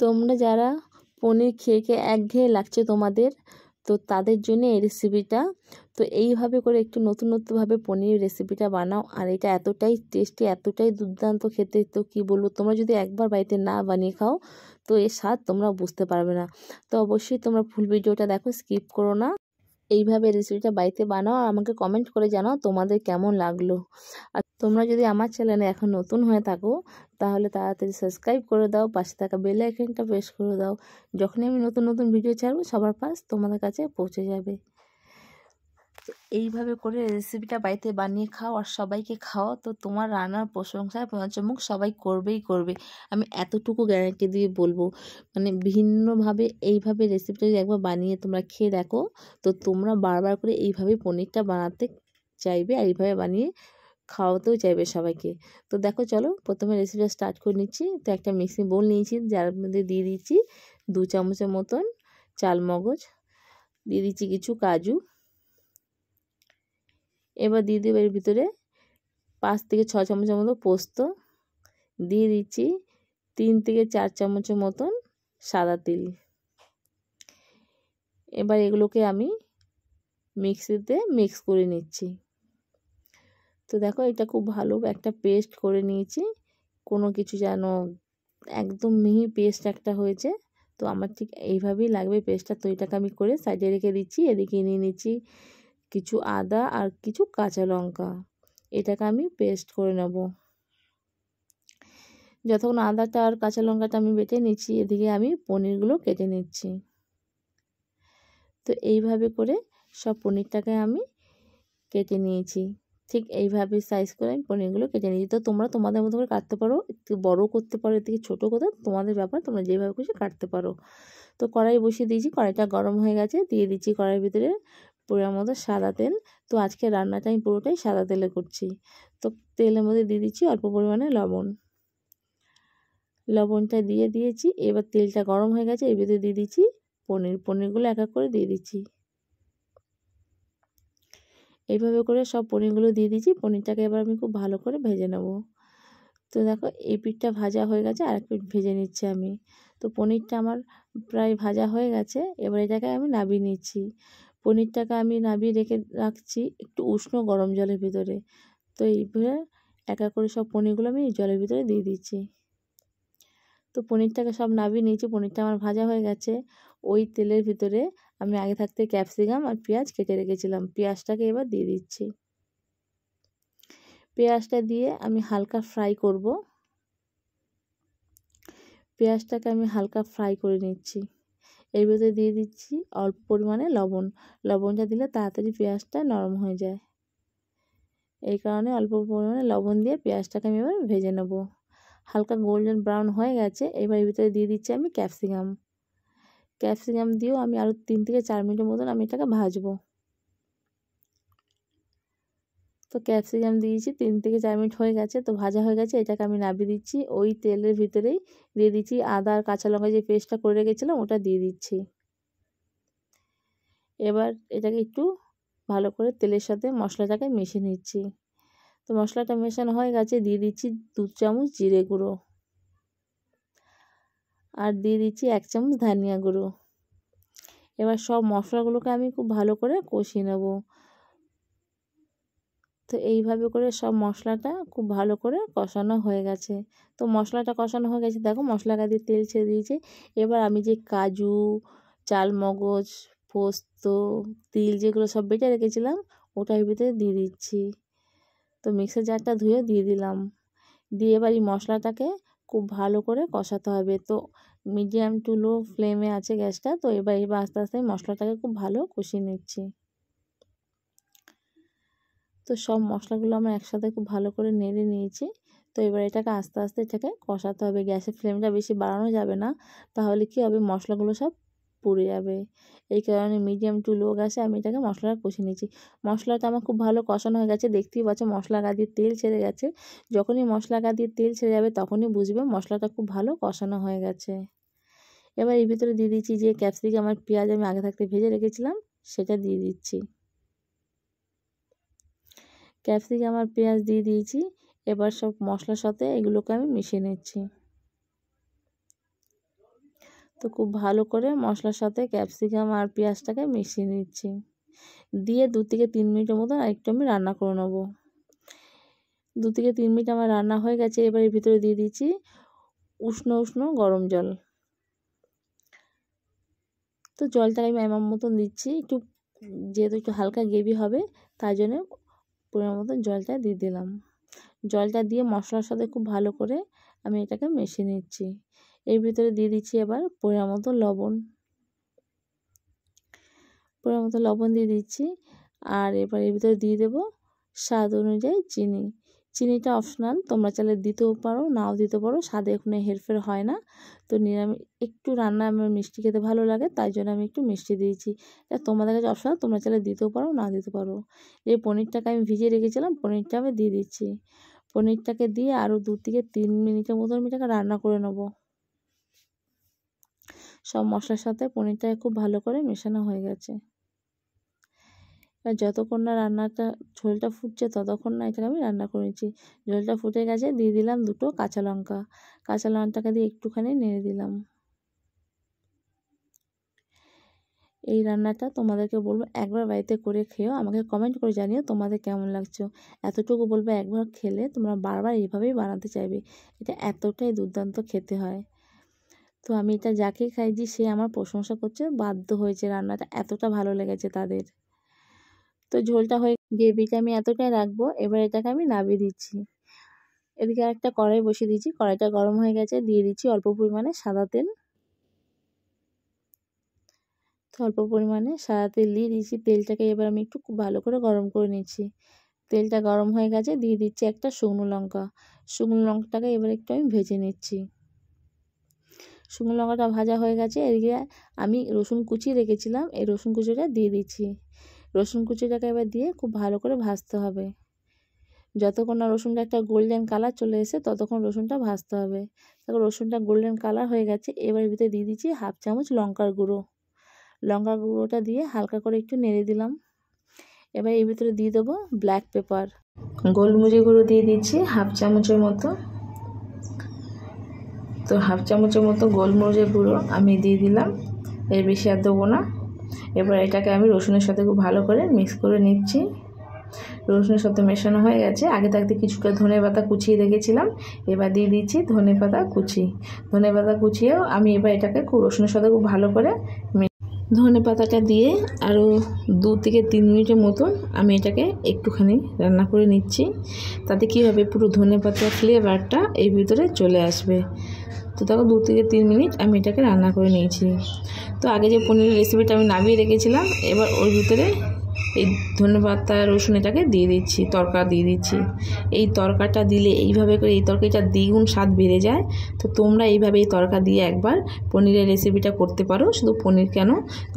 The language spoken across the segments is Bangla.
তোমরা যারা পনির খেয়ে খেয়ে একঘেয়ে লাগছে তোমাদের, তো তাদের জন্য এই রেসিপিটা। তো এইভাবে করে একটু নতুন নতুনভাবে পনির রেসিপিটা বানাও, আর এটা এতটাই টেস্টি, এতটাই দুর্দান্ত খেতে, তো কী বলবো। তোমরা যদি একবার বাড়িতে না বানিয়ে খাও তো এর স্বাদ তোমরা বুঝতে পারবে না। তো অবশ্যই তোমরা ফুল ভিডিওটা দেখো, স্কিপ করো না। এইভাবে রেসিপিটা বাড়িতে বানাও আর আমাকে কমেন্ট করে জানাও তোমাদের কেমন লাগলো। আর তোমরা যদি আমার চ্যানেলে এখন নতুন হয়ে থাকো তাহলে তাড়াতাড়ি সাবস্ক্রাইব করে দাও, পাশে থাকা বেল আইকনটা প্রেস করে দাও। যখনই আমি নতুন নতুন ভিডিও ছাড়বো সবার ফার্স্ট তোমাদের কাছে পৌঁছে যাবে। তো এইভাবে করে রেসিপিটা বাড়িতে বানিয়ে খাও আর সবাইকে খাও, তো তোমার রান্নার প্রশংসায় পঞ্চমুখ সবাই করবেই করবে। আমি এতটুকু গ্যারান্টি দিয়ে বলবো। মানে ভিন্নভাবে এইভাবে রেসিপিটা যদি একবার বানিয়ে তোমরা খেয়ে দেখো, তো তোমরা বারবার করে এইভাবে পনিরটা বানাতে চাইবে আর এইভাবে বানিয়ে খাওয়াতেও চাইবে সবাইকে। তো দেখো চলো প্রথমে রেসিপিটা স্টার্ট করে নিচ্ছি। তো একটা মিক্সিং বোল নিয়েছি, যার মধ্যে দিয়ে দিচ্ছি 2 চামচের মতন চালমগজ, দিয়ে দিচ্ছি কিছু কাজু। এবার দিয়ে দেবো এর ভিতরে 5 থেকে 6 চামচের মতো পোস্ত, দিয়ে দিচ্ছি 3 থেকে 4 চামচের মতন সাদা তিল। এবার এগুলোকে আমি মিক্সিতে মিক্স করে নিচ্ছি। তো দেখো এটা খুব ভালো একটা পেস্ট করে নিয়েছি, কোনো কিছু যেন একদম মিহি পেস্ট একটা হয়েছে। তো আমার ঠিক এইভাবেই লাগবে পেস্টটা। তো এটাকে আমি করে সাইডে রেখে দিচ্ছি। এদিকে নিয়ে নিচ্ছি কিছু আদা আর কিছু কাঁচা লঙ্কা, এটাকে আমি পেস্ট করে নেব। যতক্ষণ আদাটা আর কাঁচা লঙ্কাটা আমি বেটে নিচ্ছি, এদিকে আমি পনিরগুলো কেটে নিচ্ছি। তো এইভাবে করে সব পনিরটাকে আমি কেটে নিয়েছি। ঠিক এইভাবে সাইজ করে আমি পনিরগুলো কেটে নিয়েছি। তো তোমরা তোমাদের মতো করে কাটতে পারো, একটু বড়ো করতে পারো, এর থেকে ছোটো করতে, তোমাদের ব্যাপার, তোমরা যেভাবে খুশি কাটতে পারো। তো কড়াই বসিয়ে দিয়েছি, কড়াইটা গরম হয়ে গেছে, দিয়ে দিচ্ছি কড়াইয়ের ভিতরে পরিমাণ মতো সাদা তেল। তো আজকে রান্নাটা আমি পুরোটাই সাদা তেলে করছি। তো তেলের মধ্যে দিয়ে দিচ্ছি অল্প পরিমাণে লবণ, লবণটা দিয়ে দিয়েছি। এবার তেলটা গরম হয়ে গেছে, এর ভিতরে দিয়ে দিচ্ছি পনিরগুলো এক এক করে দিয়ে দিচ্ছি। এইভাবে করে সব পনিরগুলো দিয়ে দিচ্ছি। পনিরটাকে এবার আমি খুব ভালো করে ভেজে নেব। তো দেখো এই পিঠটা ভাজা হয়ে গেছে, আর এক পিঠ ভেজে নিচ্ছি আমি। তো পনিরটা আমার প্রায় ভাজা হয়ে গেছে, এবার এটাকে আমি নাবিয়ে নিচ্ছি। পনিরটাকে আমি নাবিয়ে রাখছি একটু উষ্ণ গরম জলের ভিতরে। তো এইভাবে এক এক করে সব পনিরগুলো আমি জলের ভিতরে দিয়ে দিচ্ছি। তো পনিরটাকে সব নাবিয়ে নিয়েছি, পনিরটা আমার ভাজা হয়ে গেছে। ওই তেলের ভিতরে আমি আগে থাকতে ক্যাপসিকাম আর পেঁয়াজ কেটে রেখেছিলাম, পেঁয়াজটাকে এবার দিয়ে দিচ্ছি। পেঁয়াজটা দিয়ে আমি হালকা ফ্রাই করব। পেঁয়াজটাকে আমি হালকা ফ্রাই করে নিচ্ছি। এর ভিতরে দিয়ে দিচ্ছি অল্প পরিমাণে লবণ। লবণটা দিলে তাড়াতাড়ি পেঁয়াজটা নরম হয়ে যায়, এই কারণে অল্প পরিমাণে লবণ দিয়ে পেঁয়াজটাকে আমি এবার ভেজে নেব। হালকা গোল্ডেন ব্রাউন হয়ে গেছে, এবার এর ভিতরে দিয়ে দিচ্ছি আমি ক্যাপসিকাম দিয়েও আমি আরও 3 থেকে 4 মিনিটের মতন আমি এটাকে ভাজবো। তো ক্যাপসিকাম দিয়েছি, 3 থেকে 4 মিনিট হয়ে গেছে, তো ভাজা হয়ে গেছে। এটাকে আমি নামিয়ে দিচ্ছি। ওই তেলের ভিতরেই দিয়ে দিচ্ছি আদা আর কাঁচা লঙ্কা যে পেস্টটা করে রেখেছিলাম ওটা দিয়ে দিচ্ছি। এবার এটাকে একটু ভালো করে তেলের সাথে মশলাটাকে মিশিয়ে নিচ্ছি। তো মশলাটা মেশানো হয়ে গেছে, দিয়ে দিচ্ছি 2 চামচ জিরে গুঁড়ো, আর দিয়ে দিচ্ছি 1 চামচ ধনিয়া গুঁড়ো। এবার সব মশলাগুলোকে আমি খুব ভালো করে কষিয়ে নেব। তো এইভাবে করে সব মশলাটা খুব ভালো করে কষানো হয়ে গেছে। তো মশলাটা কষানো হয়ে গেছে, দেখো মশলাটা দিয়ে তেল ছেড়ে দিয়েছে। এবার আমি যে কাজু, চালমগজ, পোস্ত, তিল যেগুলো সব বেটে রেখেছিলাম ওটার ভিতরে দিয়ে দিচ্ছি। তো মিক্সার জারটা ধুয়ে দিয়ে দিলাম। দিয়ে এবার এই মশলাটাকে খুব ভালো করে কষাতে হবে। তো মিডিয়াম টু লো ফ্লেমে আছে গ্যাসটা। তো এবার আস্তে আস্তে মশলাটাকে খুব ভালো কষিয়ে নিচ্ছি। তো সব মশলাগুলো আমরা একসাথে খুব ভালো করে নেড়ে নিয়েছি। তো এবার এটাকে আস্তে আস্তে এটাকে কষাতে হবে। গ্যাসের ফ্লেমটা বেশি বাড়ানো যাবে না, তাহলে কি হবে মশলাগুলো সব পুড়ে যাবে। এই কারণে মিডিয়াম টু লো গ্যাসে আমি এটাকে মশলাটা কষিয়ে নিয়েছি। মশলাটা আমার খুব ভালো কষানো হয়ে গেছে, দেখতেই পাচ্ছ মশলা গা দিয়ে তেল ছেড়ে গেছে। যখনই মশলা গা দিয়ে তেল ছেড়ে যাবে তখনই বুঝবে মশলাটা খুব ভালো কষানো হয়ে গেছে। এবার এর ভিতরে দিয়ে দিচ্ছি যে ক্যাপসিকাম আর পেঁয়াজ আমি আগে থাকতে ভেজে রেখেছিলাম সেটা দিয়ে দিচ্ছি। ক্যাপসিকাম আর পেঁয়াজ দিয়ে দিয়েছি। এবার সব মশলার সাথে এগুলোকে আমি মিশিয়ে নিচ্ছি। তো খুব ভালো করে মশলার সাথে ক্যাপসিকাম আর পেঁয়াজটাকে মিশিয়ে নিচ্ছি, দিয়ে 2 থেকে 3 মিনিটের মতো আরেকটু আমি রান্না করে নেব। 2 থেকে 3 মিনিট আমার রান্না হয়ে গেছে। এবার এর ভিতরে দিয়ে দিচ্ছি উষ্ণ উষ্ণ গরম জল। তো জলটা আমি আমার মতন দিচ্ছি, একটু যেহেতু একটু হালকা গ্রেভি হবে তাই জন্য পরিমাণ মতন জলটা দিয়ে দিলাম। জলটা দিয়ে মশলার সাথে খুব ভালো করে আমি এটাকে মিশিয়ে নিচ্ছি। এর ভিতরে দিয়ে দিচ্ছি এবার পরিমাণ মতো লবণ, পরিমাণ মতো লবণ দিয়ে দিচ্ছি। আর এবার এর ভিতরে দিয়ে দেবো স্বাদ অনুযায়ী চিনি। চিনিটা অপশনাল, তোমরা চাইলে দিতেও পারো নাও দিতে পারো, স্বাদে কোনো হেরফের হয় না। তো নিরামিষ একটু রান্না আমার মিষ্টি খেতে ভালো লাগে তাই জন্য আমি একটু মিষ্টি দিয়েছি। এটা তোমাদের কাছে অপশনাল, তোমরা চাইলে দিতেও পারো না দিতে পারো। এই পনিরটাকে আমি ভিজিয়ে রেখেছিলাম, পনিরটা আমি দিয়ে দিচ্ছি। পনিরটাকে দিয়ে আরও 2 থেকে 3 মিনিটের মতো আমি এটাকে রান্না করে নেব। সব মশলার সাথে পনিরটাকে খুব ভালো করে মেশানো হয়ে গেছে। যতক্ষণ না রান্নাটা ঝোলটা ফুটছে ততক্ষণ না এটাকে আমি রান্না করে নিচ্ছি। ঝোলটা ফুটে গেছে, দিয়ে দিলাম 2টো কাঁচা লঙ্কা। কাঁচা লঙ্কাটাকে দিয়ে একটুখানি নেড়ে দিলাম। এই রান্নাটা তোমাদেরকে বলবো একবার বাড়িতে করে খেও, আমাকে কমেন্ট করে জানিও তোমাদের কেমন লাগছে। এতটুকু বলবো একবার খেলে তোমরা বারবার এইভাবেই বানাতে চাইবে, এটা এতটাই দুর্দান্ত খেতে হয়। তো আমি এটা যাকে খাইছি সে আমার প্রশংসা করছে, বাধ্য হয়েছে, রান্নাটা এতটা ভালো লেগেছে তাদের। তো ঝোলটা হয়ে গ্রেভিটা আমি এতটাই রাখবো। এবার এটাকে আমি নামিয়ে দিচ্ছি। এদিকে একটা কড়াই বসিয়ে দিচ্ছি, কড়াইটা গরম হয়ে গেছে, দিয়ে দিচ্ছি অল্প পরিমাণে সাদা তেল। তো অল্প পরিমাণে সাদা তেল দিয়ে দিচ্ছি, তেলটাকে এবার আমি একটু খুব ভালো করে গরম করে নিচ্ছি। তেলটা গরম হয়ে গেছে, দিয়ে দিচ্ছি একটা শুকনো লঙ্কা। শুকনো লঙ্কাটাকে এবার একটু আমি ভেজে নিচ্ছি। শুকনো লঙ্কাটা ভাজা হয়ে গেছে, এদিকে আমি রসুন কুচিয়ে রেখেছিলাম, এই রসুন কুচিটা দিয়ে দিচ্ছি। রসুন কুচিটাকে এবার দিয়ে খুব ভালো করে ভাজতে হবে। যতক্ষণ না রসুনটা একটা গোল্ডেন কালার চলে এসে ততক্ষণ রসুনটা ভাজতে হবে। তারপর রসুনটা গোল্ডেন কালার হয়ে গেছে, এবার ভিতরে দিয়ে দিচ্ছি 1/2 চামচ লঙ্কার গুঁড়ো। লঙ্কার গুঁড়োটা দিয়ে হালকা করে একটু নেড়ে দিলাম। এবার এর ভিতরে দিয়ে দেবো ব্ল্যাক পেপার, গোলমরিচের গুঁড়ো দিয়ে দিচ্ছি 1/2 চামচের মতো। তো 1/2 চামচের মতো গোলমরিচের গুঁড়ো আমি দিয়ে দিলাম, এর বেশি আর দেবো না। এবার এটাকে আমি রসুনের সাথে খুব ভালো করে মিক্স করে নিচ্ছি। রসুনের সাথে মেশানো হয়ে গেছে। আগে থাকতে কিছুটা ধনেপাতা কুচিয়ে রেখেছিলাম, এবার দিয়ে দিচ্ছি ধনেপাতা কুচি। ধনেপাতা কুচিয়েও আমি এবার এটাকে খুব রসুনের সাথে খুব ভালো করে ধনেপাতাটা দিয়ে আরও 2 থেকে 3 মিনিটের মতন আমি এটাকে একটুখানি রান্না করে নিচ্ছি। তাতে কী হবে, পুরো ধনেপাতার ফ্লেভারটা এই ভিতরে চলে আসবে। তো দেখো 2 থেকে 3 মিনিট আমি এটাকে রান্না করে নিয়েছি। তো আগে যে পনিরের রেসিপিটা আমি নামিয়ে রেখেছিলাম, এবার ওর ভিতরে এই ধনেপাতা রসুন এটাকে দিয়ে দিচ্ছি, তরকা দিয়ে দিচ্ছি। এই তরকাটা দিলে এইভাবে করে এই তরকারিটা দ্বিগুণ স্বাদ বেড়ে যায়। তো তোমরা এইভাবে এই তরকা দিয়ে একবার পনিরের রেসিপিটা করতে পারো। শুধু পনির কেন,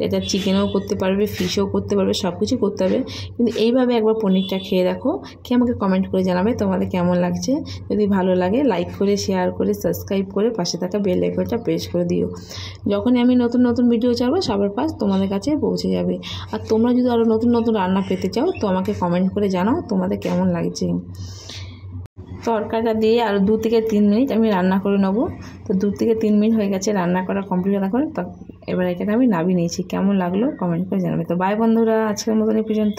এটা চিকেনও করতে পারবে, ফিশও করতে পারবে, সব কিছু করতে পারবে। কিন্তু এইভাবে একবার পনিরটা খেয়ে দেখো, খেয়ে আমাকে কমেন্ট করে জানাবে তোমাদের কেমন লাগছে। যদি ভালো লাগে লাইক করে, শেয়ার করে, সাবস্ক্রাইব করে পাশে থাকা বেল আইকনটা প্রেস করে দিও। যখনই আমি নতুন নতুন ভিডিও ছাড়বো সবার পাশ তোমাদের কাছে পৌঁছে যাবে। আর তোমরা যদি আরও নতুন নতুন রান্না পেতে চাও তো আমাকে কমেন্ট করে জানাও তোমাদের কেমন লাগছে। তরকাটা দিয়ে আরও 2 থেকে 3 মিনিট আমি রান্না করে নেবো। তো 2 থেকে 3 মিনিট হয়ে গেছে রান্না করা কমপ্লিট করে। তো এবার এটাকে আমি নামিয়ে নিয়েছি, কেমন লাগলো কমেন্ট করে জানাবে। তো বাই বন্ধুরা, আজকের মতন এই পর্যন্ত।